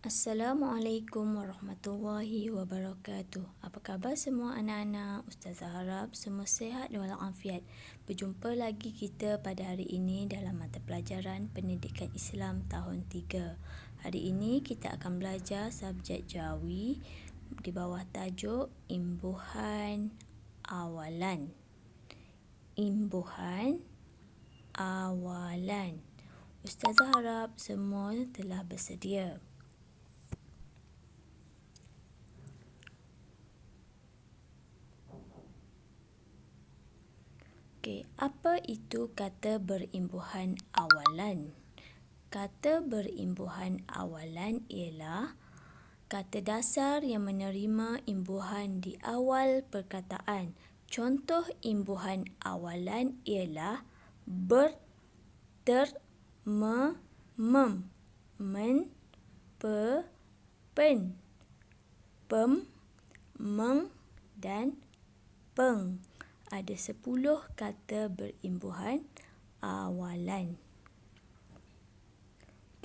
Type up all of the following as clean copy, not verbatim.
Assalamualaikum warahmatullahi wabarakatuh. Apa khabar semua anak-anak? Ustazah harap semua sihat dan walafiat. Berjumpa lagi kita pada hari ini dalam mata pelajaran Pendidikan Islam tahun 3. Hari ini kita akan belajar subjek Jawi di bawah tajuk Imbuhan Awalan. Imbuhan Awalan. Ustazah harap semua telah bersedia. Apa itu kata berimbuhan awalan? Kata berimbuhan awalan ialah kata dasar yang menerima imbuhan di awal perkataan. Contoh imbuhan awalan ialah ber, ter, me, mem, men, pe, pen, pem, meng dan peng. Ada 10 kata berimbuhan awalan.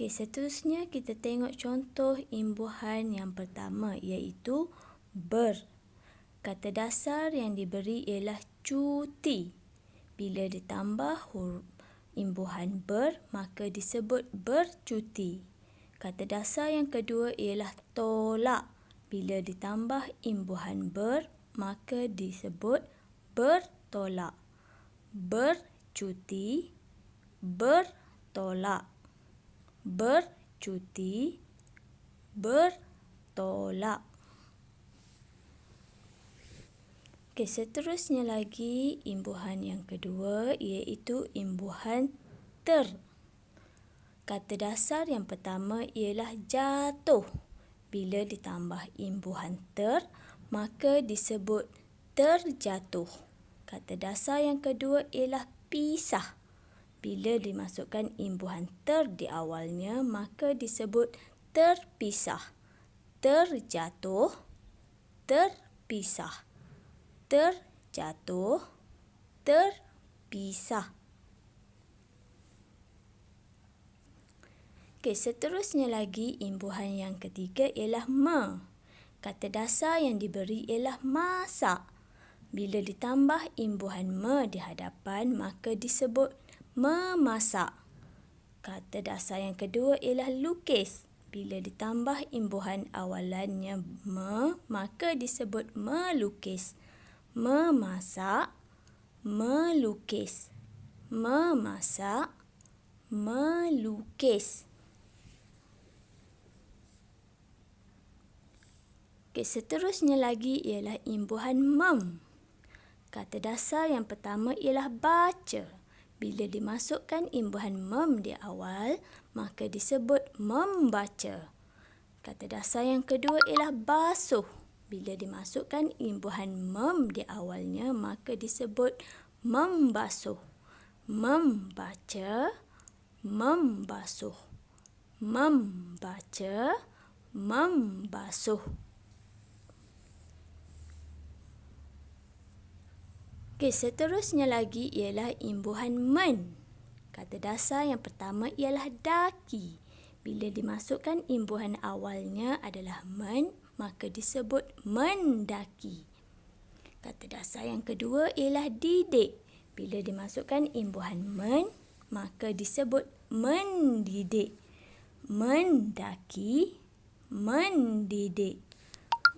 Seterusnya kita tengok contoh imbuhan yang pertama iaitu ber. Kata dasar yang diberi ialah cuti. Bila ditambah huruf imbuhan ber, maka disebut bercuti. Kata dasar yang kedua ialah tolak. Bila ditambah imbuhan ber, maka disebut bertolak. Bercuti, bertolak. Bercuti, bertolak. Seterusnya lagi imbuhan yang kedua iaitu imbuhan ter. Kata dasar yang pertama ialah jatuh. Bila ditambah imbuhan ter, maka disebut terjatuh. Kata dasar yang kedua ialah pisah. Bila dimasukkan imbuhan ter di awalnya, maka disebut terpisah. Terjatuh, terpisah. Terjatuh, terpisah. Seterusnya lagi imbuhan yang ketiga ialah me. Kata dasar yang diberi ialah masak. Bila ditambah imbuhan me di hadapan, maka disebut memasak. Kata dasar yang kedua ialah lukis. Bila ditambah imbuhan awalannya me, maka disebut melukis. Memasak, melukis. Memasak, melukis. Seterusnya lagi ialah imbuhan mem. Kata dasar yang pertama ialah baca. Bila dimasukkan imbuhan mem di awal, maka disebut membaca. Kata dasar yang kedua ialah basuh. Bila dimasukkan imbuhan mem di awalnya, maka disebut membasuh. Membaca, membasuh. Membaca, membasuh. Seterusnya lagi ialah imbuhan men. Kata dasar yang pertama ialah daki. Bila dimasukkan imbuhan awalnya adalah men, maka disebut mendaki. Kata dasar yang kedua ialah didik. Bila dimasukkan imbuhan men, maka disebut mendidik. Mendaki, mendidik.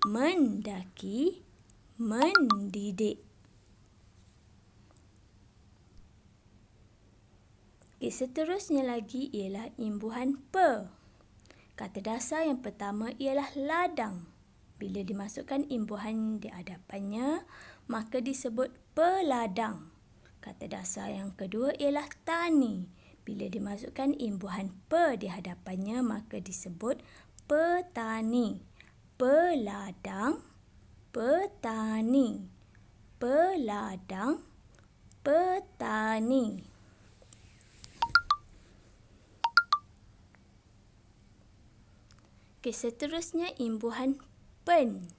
Mendaki, mendidik. Seterusnya lagi ialah imbuhan pe. Kata dasar yang pertama ialah ladang. Bila dimasukkan imbuhan di hadapannya, maka disebut peladang. Kata dasar yang kedua ialah tani. Bila dimasukkan imbuhan pe di hadapannya, maka disebut petani. Peladang, petani. Peladang, petani. Seterusnya imbuhan pen.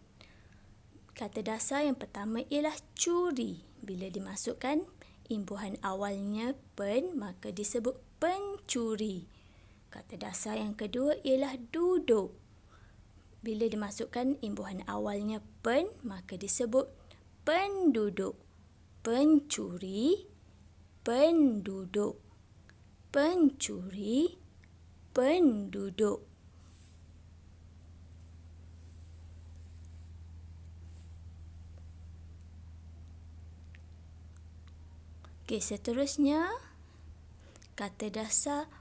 Kata dasar yang pertama ialah curi. Bila dimasukkan imbuhan awalnya pen, maka disebut pencuri. Kata dasar yang kedua ialah duduk. Bila dimasukkan imbuhan awalnya pen, maka disebut penduduk. Pencuri, penduduk. Pencuri, penduduk. Okey, seterusnya kata dasar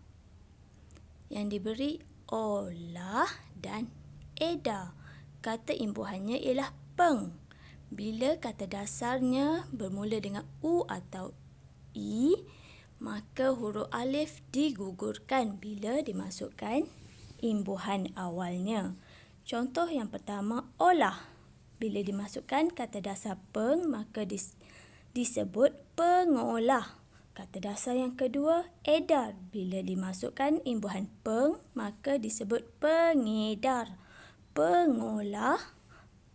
yang diberi olah dan edar. Kata imbuhannya ialah peng. Bila kata dasarnya bermula dengan u atau i, maka huruf alif digugurkan bila dimasukkan imbuhan awalnya. Contoh yang pertama, olah. Bila dimasukkan kata dasar peng, maka disebut pengolah. Kata dasar yang kedua, edar. Bila dimasukkan imbuhan peng, maka disebut pengedar. Pengolah,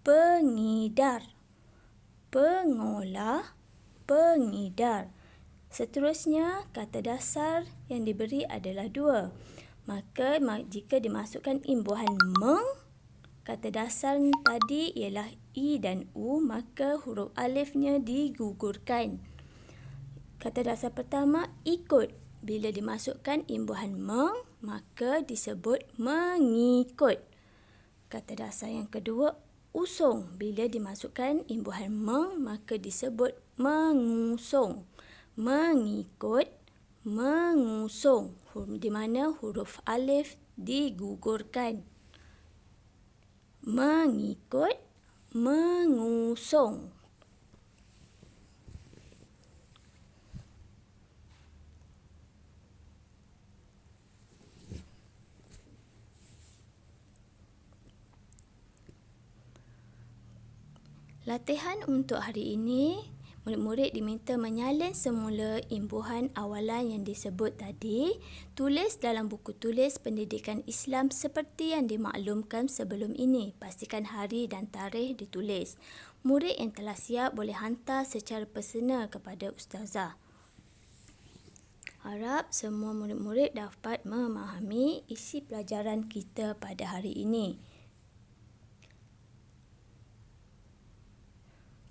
pengedar. Pengolah, pengedar. Seterusnya, kata dasar yang diberi adalah dua. Maka jika dimasukkan imbuhan meng, kata dasar tadi ialah i dan u, maka huruf alifnya digugurkan. Kata dasar pertama, ikut. Bila dimasukkan imbuhan meng, maka disebut mengikut. Kata dasar yang kedua, usung. Bila dimasukkan imbuhan meng, maka disebut mengusung. Mengikut, mengusung. Di mana huruf alif digugurkan. Mengikut, mengusung. Latihan untuk hari ini, murid-murid diminta menyalin semula imbuhan awalan yang disebut tadi. Tulis dalam buku tulis pendidikan Islam seperti yang dimaklumkan sebelum ini. Pastikan hari dan tarikh ditulis. Murid yang telah siap boleh hantar secara personal kepada Ustazah. Harap semua murid-murid dapat memahami isi pelajaran kita pada hari ini.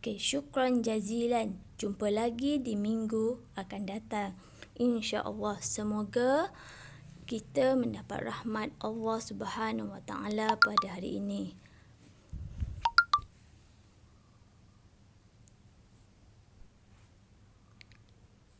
Okey, syukran jazilan. Jumpa lagi di minggu akan datang. InsyaAllah, semoga kita mendapat rahmat Allah Subhanahu Wa Taala pada hari ini.